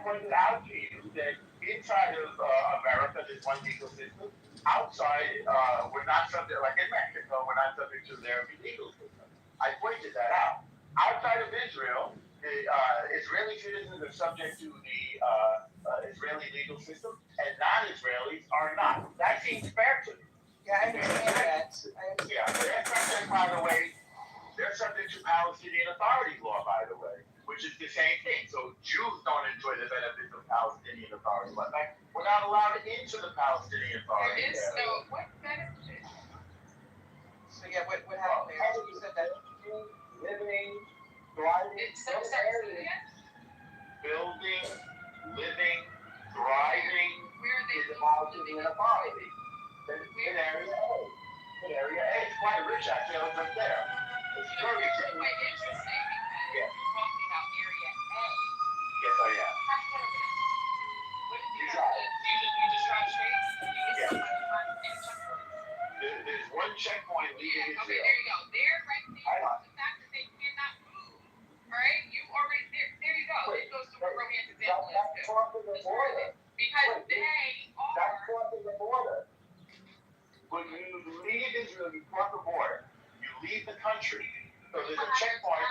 pointed out to you that inside of America, there's one legal system. Outside, we're not subject, like in Mexico, we're not subject to their legal system. I pointed that out. Outside of Israel, the Israeli citizens are subject to the Israeli legal system, and non-Israelis are not. That seems fair to me. Yeah, I understand that. Yeah, they're subject, by the way, they're subject to Palestinian Authority law, by the way, which is the same thing. So Jews don't enjoy the benefits of Palestinian Authority law. Like, we're not allowed into the Palestinian Authority. There is no, what benefit? So yeah, what happened there? So you said that Living, thriving. It's so sensitive. Building, living, thriving Where are they is the Palestinian Authority. In area A. In area A, it's quite rich actually. I was right there. It's very It's rich. quite interesting because Yeah. you're talking about area A. Yes, I am. What do you just drive straight? Yeah. There's There's one checkpoint leading okay, Israel. there you go. There, right there, the fact that they cannot move. Right? You already, there you go. It goes to what Rohan's example is. That's crossing the border. Because they That's are. crossing the border. When you leave Israel, you cross the border. You leave the country. So there's a checkpoint.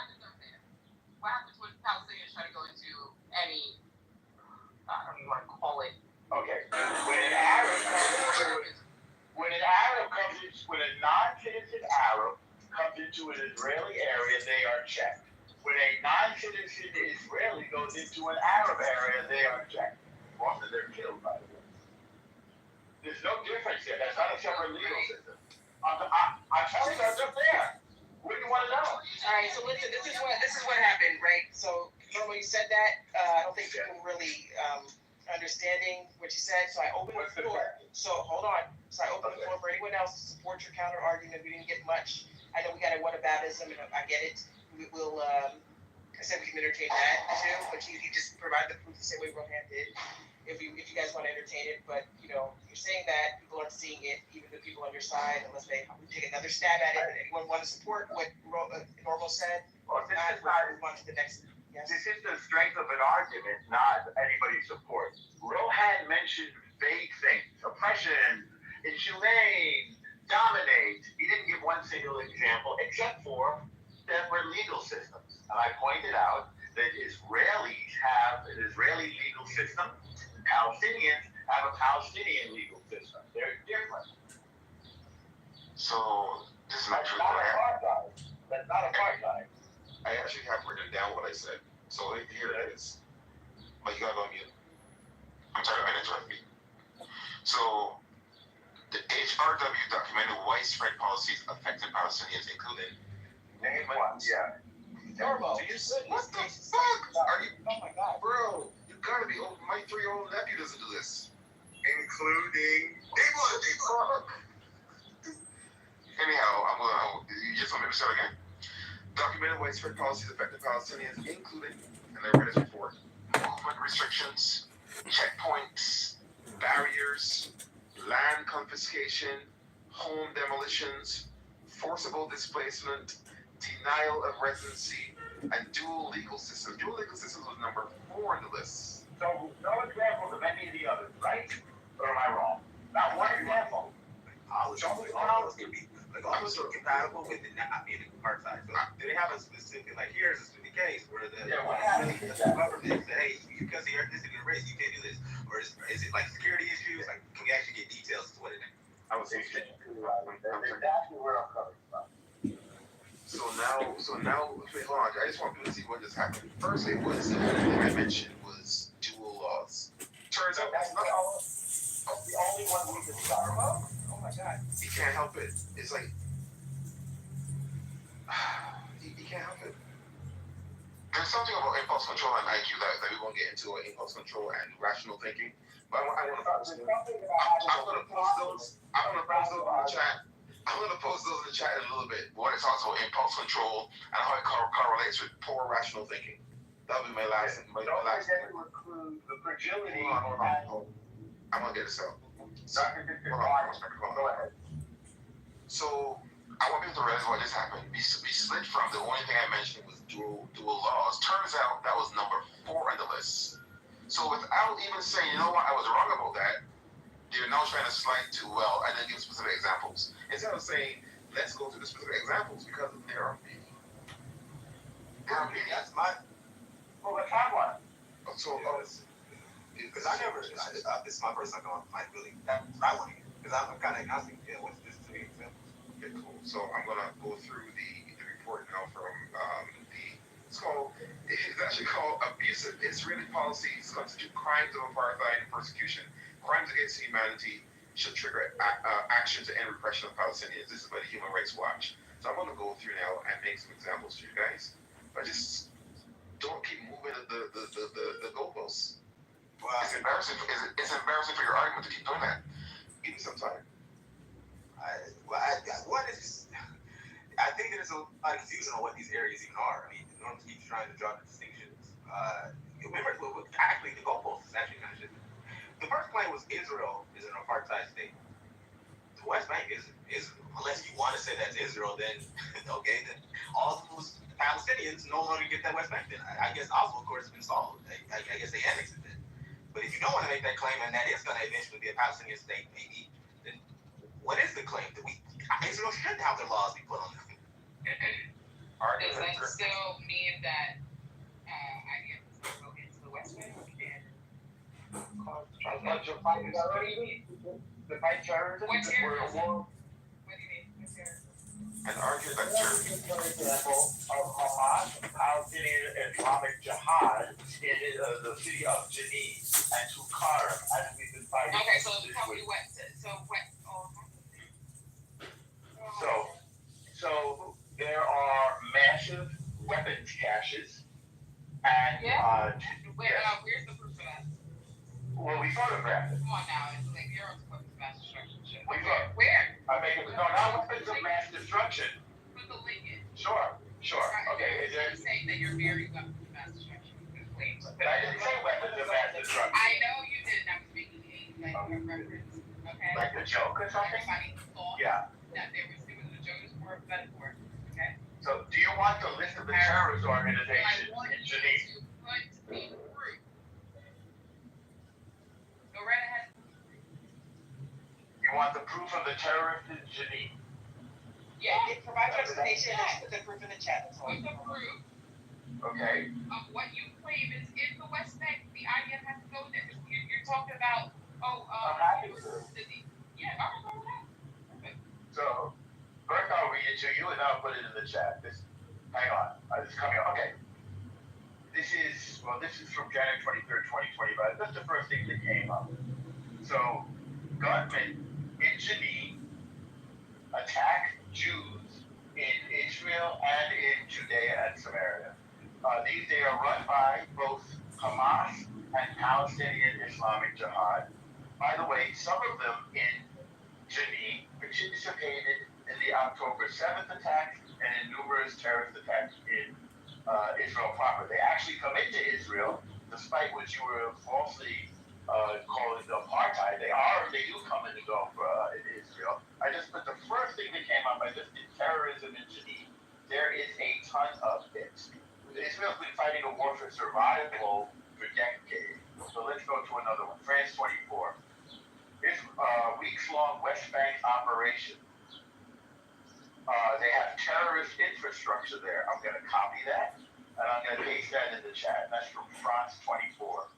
What happens when Palestinians try to go into any, I don't even want to call it. Okay. When a non-citizen Arab comes into an Israeli area, they are checked. When a non-citizen Israeli goes into an Arab area, they are checked. Often they're killed, by the way. There's no difference here. That's not a separate legal system. I'm telling you, it's up there. What do you want to know? all right, so listen, this is what happened, right? So when you said that, I don't think people were really understanding what you said, so I opened What's the the floor. question? So hold on. So I opened the floor for anyone else to support your counter argument. We didn't get much. I know we got a whataboutism, and I get it. We'll I said we can entertain that too, but you just provide the proof the same way Rohan did. If you guys want to entertain it, but you're saying that people aren't seeing it, even the people on your side, unless they take another stab at it. But anyone want to support what Normal said? Well, If not, we'll move on to the next. Yes. This is the strength of an argument, not anybody's support. Rohan mentioned vague things. Oppression, inhumane, dominate. He didn't give one single example, except for separate legal systems. And I pointed out that Israelis have an Israeli legal system. Palestinians have a Palestinian legal system. They're different. So this is not That's true. not apartheid. That's not apartheid. I actually have written down what I said. So here it is. But you gotta go on mute. I'm sorry, I interrupted me. So the HRW documented widespread policies affecting Palestinians, including Name one. Yeah. Normal. So you said, what the fuck? Are you, Oh my God. bro? You gotta be old. My 3-year-old nephew doesn't do this. Including. Anyhow, you just want me to start again. Documented widespread policies affecting Palestinians, including, and I read this before, movement restrictions, checkpoints, barriers, land confiscation, home demolitions, forcible displacement, denial of residency, and dual legal systems. Dual legal systems was number 4 on the list. So no examples of any of the others, right? Or am I wrong? Not one example. All can be all are compatible with it not being apartheid. So do they have a specific here's a specific case where the government say, hey, because of your ethnicity and race, you can't do this, or is it like security issues? Like, can we actually get details to what it is? I would say exactly where I'm coming from. So now, wait, hold on. I just want people to see what just happened. First, it was the only thing I mentioned was dual laws. Turns out that's not the only one we can start about. Oh my God. you can't help it. It's like you can't help it. There's something about impulse control and IQ that we won't get into, impulse control and rational thinking. But I want to post those. I'm going to post those. I'm going to post those in the chat. I'm going to post those in the chat in a little bit. What it's also impulse control and how it correlates with poor rational thinking. That'll be my last. Don't forget to include the fragility. Hold on. I'm going to get this out. Go ahead. So I want people to realize what just happened. We slid from the only thing I mentioned was dual laws. Turns out that was number 4 on the list. So So without even saying, you know what, I was wrong about that, they're now trying to slide to, well, and then give specific examples. Instead of saying, let's go through the specific examples, because there are many. That's my. Well, let's have one. So, Because I never, this is my first time on Mike really. That's what I want to hear. Because I'm kind of agnostic. Yeah, what's this to example? okay, cool. So I'm gonna go through the report now from it's actually called Abusive Israeli Policies Constitute Crimes of Apartheid and Persecution. Crimes against humanity should trigger action to end repression of Palestinians. This is by the Human Rights Watch. So I'm gonna go through now and make some examples for you guys. But just don't keep moving the goalposts. Well, It's embarrassing. It's embarrassing for your argument to keep doing that. Give me some time. I think there's a lot of confusion on what these areas even are. I mean, Norm keeps trying to draw the distinctions. Remember, actually, the goalpost is actually kind of shifting. The first claim was Israel is an apartheid state. The West Bank is unless you want to say that's Israel, then okay, then all those Palestinians no longer get that West Bank. Then I guess Oslo, of course, has been solved. I guess they annexed it then. But if you don't want to make that claim, and that is going to eventually be a Palestinian state, maybe, then what is the claim? That Israel should have their laws be put on them? Does that still mean that IDF is going to go into the West Bank and cause A bunch of fighters already. The fight terrorism. What terrorism? War. What do you mean? What terrorism? An argument terrorism. For example, of Hamas, Palestinian Islamic Jihad in the city of Jenin and Tukara, as we've been fighting. Okay, so this tell me week. So there are massive weapons caches, and where's the proof of that? well, we photographed it. Come on now, it's like you're on weapons of mass destruction shit. We Where? I mean, no, not weapons of mass destruction. Put the link in. Sure. Okay, is there? You're saying that you're very weapons of mass destruction. Wait. But I didn't say weapons of mass destruction. I know you did, and I was making a reference. Okay. Like a joke or something? Everybody thought Yeah. that it was a joke or a metaphor. Okay. So, do you want the list of the terrorist I organizations want in you Geneva? to put me through. Go right ahead. You want the proof of the terrorists in Geneva? Yeah, provide representation, put the proof in the chat. That's all. Put the proof Okay. of what you claim is in the West Bank. The IDF has to go there. You're talking about, I'm happy to. yeah, I'm going to go with that. Perfect. So, first I'll read it to you and I'll put it in the chat. Hang on. It's coming up. Okay. This is from January 23rd, 2025. That's the first thing that came up. So, gunmen in Geneva attack Jews in Israel and in Judea and Samaria. They are run by both Hamas and Palestinian Islamic Jihad. By the way, some of them in Geneva participated in the October 7th attacks and in numerous terrorist attacks in Israel proper. They actually come into Israel, despite what you were falsely calling apartheid. They do come in and go in Israel. I just put the first thing that came up. I just did terrorism in Geneva. There is a ton of it. Israel's been fighting a war for survival for decades. So let's go to another one. France 24. It's weeks-long West Bank operation. They have terrorist infrastructure there. I'm going to copy that, and I'm going to paste that in the chat. That's from France 24.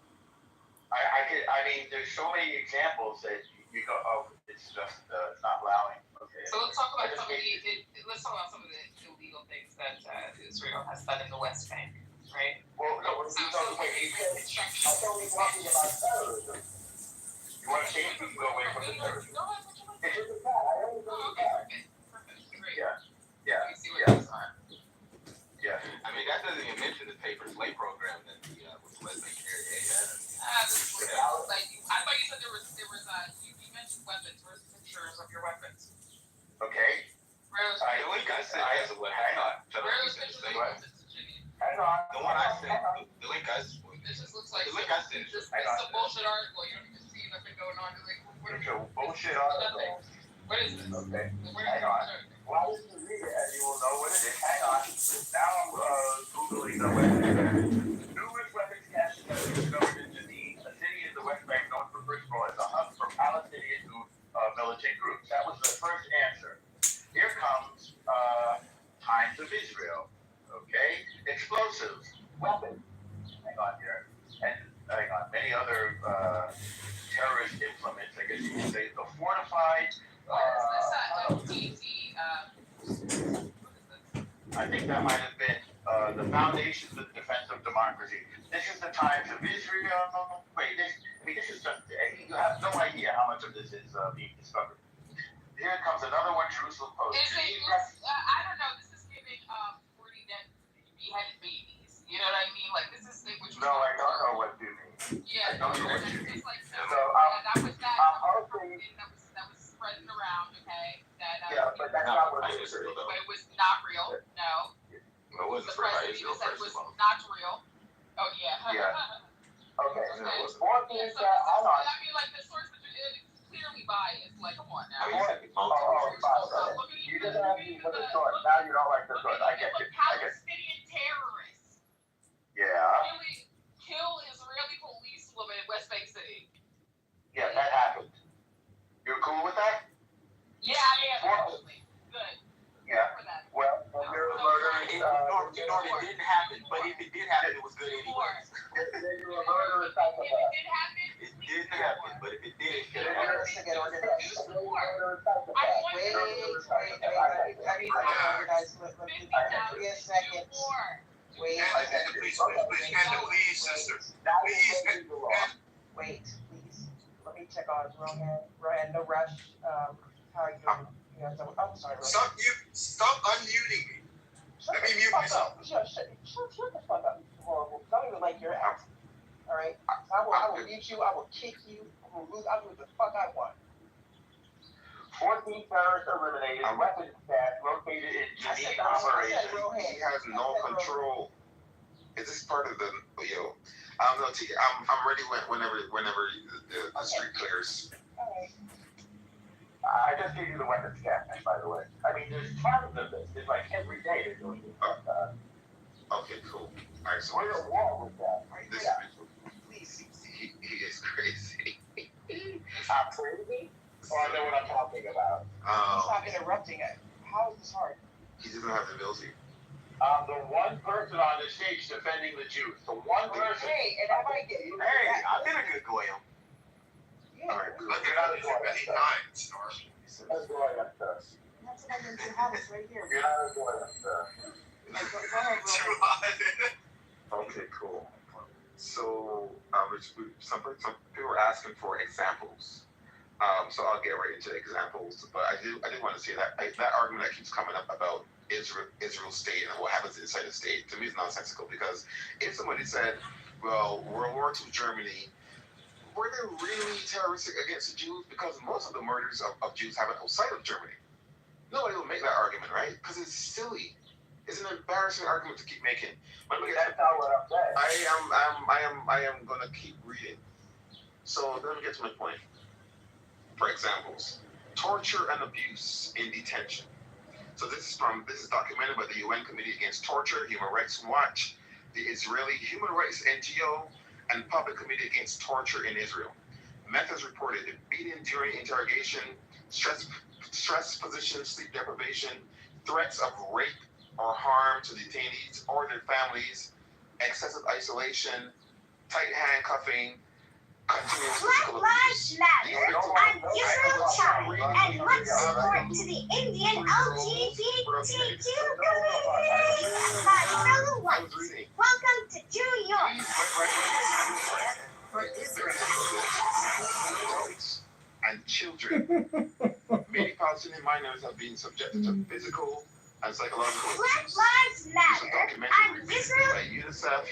I mean, there's so many examples that you go, oh, it's just not allowing. Okay. So let's talk about some of the illegal things that Israel has done in the West Bank, right? Well, no, I thought we were talking about terrorism. You want to change? We can go away from the terrorism. It's just a fact. I don't know. Perfect. Great. Yeah. Let me see what those are. Yeah. I mean, that doesn't even mention the paper slave program that the West Bank area had. I thought you said there was you mentioned weapons. Where's the pictures of your weapons? Okay. The link I sent has a weapon. Hang on. Where are those pictures of the weapons to Jimmy? Hang on. The one I sent, the link I sent. This just looks like The link I sent. this is a bullshit article. You don't even see nothing going on. It's like, what It's a bullshit article. What is this? Okay. Hang on. Well, you can read it and you will know what it is. Hang on. Now I'm Googling the website. Numerous weapons caches have been discovered in Geneva weapons. Hang on here. And hang on, many other terrorist implements, I guess you could say. The fortified. What is this? FDD. What is this? I think that might have been the Foundations of Defense of Democracy. This is the Times of Israel. Wait, this is just, you have no idea how much of this is being discovered. Here comes another one, Jerusalem Post. I don't know, this is giving 40 dead beheaded babies. You know what I mean? Like, this is which was. No, I don't know what you mean. Yeah, I don't know what you mean. it's like, So, that was hopefully, that was spreading around, okay? yeah, but that's not what I it is. Israel though. But it was not real, no. It wasn't The spread by president Israel even said it first was of all. not real. Oh, yeah. Yeah. Okay, No, it wasn't. fourth Yeah, is, so hold on. I mean, like, the source material is clearly biased. Like, come on now. I mean, it's like Oh, Look at you didn't have me for the source. Now you don't like the source. I get look, it. I get it. Palestinian terrorists Yeah. really kill Israeli policewomen in West Bank City. Yeah, that happened. You're cool with that? Yeah, I am, actually. Good. Yeah. For that. Well, you're murdering. Norm, it didn't happen, but if it did happen, it was good anyway. You're a murderous If psychopath. it did happen, It didn't happen, but if it did, it could have happened. Organize, organize. do some more. Wait, I need to organize. Let me, give me a second. Wait, Please, sister. wait, please. Let me check on Rohan, no rush. How are you doing? Yeah, so, I'm sorry, Rohan. Stop unmuting me. Let me mute myself. Shut the fuck up. Horrible. I don't even like your accent. Alright? I will mute you, I will kick you, I'll do what the fuck I want. 14 terrorists eliminated. Weapons stash located in Geneva operation. He has no control. Is this part of the yo? No, I'm ready whenever the street clears. Alright. I just gave you the weapons stash, by the way. I mean, there's tons of this. It's like every day they're doing this. Okay, cool. Alright, so We're at war with that. this Yeah. Please. he is crazy. I'm crazy? Or I know what I'm talking about. Stop interrupting it. How is this hard? He doesn't have the ability. The one person on the stage defending the Jews. The one person. Hey, and I might get you. Hey, I did a good Goyam. Yeah. Alright, cool. Look at many times, Let's go ahead, sir. That's what I'm going to have. It's right here. You're not a boy, sir. Go ahead, Rohan. Okay, cool. So, some people were asking for examples. So I'll get right into examples. But I did want to say that that argument that keeps coming up about Israel's state and what happens inside the state, to me is nonsensical, because if somebody said, well, World War II Germany, were they really terroristic against the Jews? Because most of the murders of Jews happen outside of Germany. Nobody will make that argument, right? Because it's silly. It's an embarrassing argument to keep making. But That's not what I'm saying. I am gonna keep reading. So let me get to my point. For examples, torture and abuse in detention. So this is documented by the UN Committee Against Torture, Human Rights Watch, the Israeli Human Rights NGO, and Public Committee Against Torture in Israel. Methods reported: beating during interrogation, stress position, sleep deprivation, threats of rape or harm to detainees or their families, excessive isolation, tight handcuffing, continuous physical abuse. I'm Israel Child, and much support to the Indian LGBTQ community. My fellow whites, welcome to New York. For Israel. And children. Many Palestinian minors have been subjected to physical and psychological Black abuse. Lives This is Matter. documented I'm repeatedly Israel. by UNICEF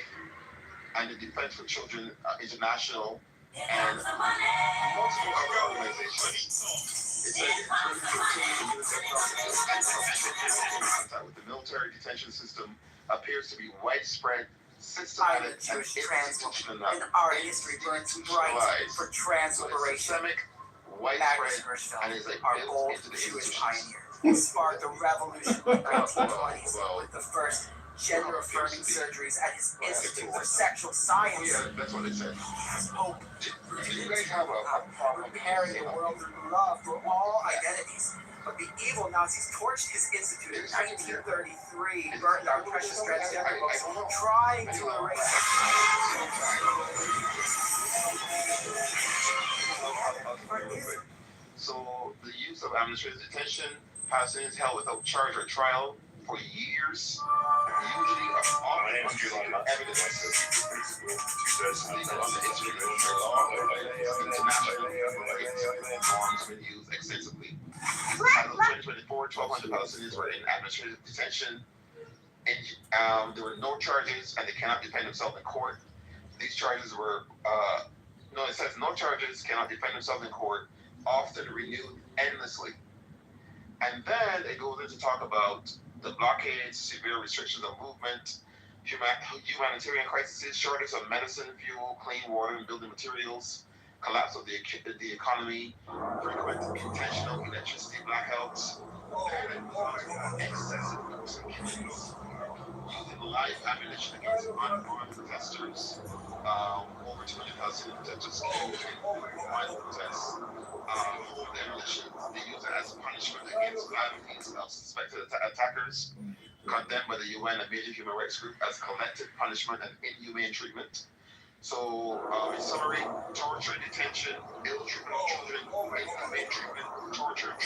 and the Defense for Children International and multiple other organizations. It says in 2015, UNICEF came in contact with the military detention system appears to be widespread, systematic, and institutionalized. In our history burns bright for trans liberation. Systemic, Magnus widespread, Hirschfeld, and is like our built bold into the Jewish institutions. pioneer, who sparked a revolution in the 1920s with the first gender-affirming surgeries at his Institute for Sexual Science. Yeah, that's what they said. Has hope Do you guys have a problem? repairing a world of love for all identities. But the evil Nazis torched his institute in 1933, burned our precious transgender books, trying to erase So the use of administrative detention has been held without charge or trial for years. Usually, often evidence norms been used extensively. Title 2024, 1,200 Palestinians were in administrative detention, and there were no charges, and they cannot defend themselves in court. These charges were it says no charges, cannot defend themselves in court, often renewed endlessly. And then it goes into talk about the blockades, severe restrictions of movement, humanitarian crises, shortage of medicine, fuel, clean water, and building materials, collapse of the economy, frequent intentional electricity blackouts, excessive force and killings, using live ammunition against unarmed protesters. Over 200,000 protesters killed in violent protests. Demolitions, they use it as punishment against families of suspected attackers, condemned by the UN and major human rights group as collective punishment and inhumane treatment. So, in summary, torture, detention, ill treatment of children, inhumane treatment, torture of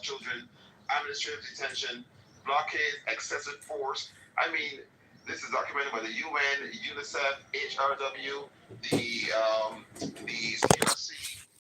children, administrative detention, blockade, excessive force. I mean, this is documented by the UN, UNICEF, HRW, the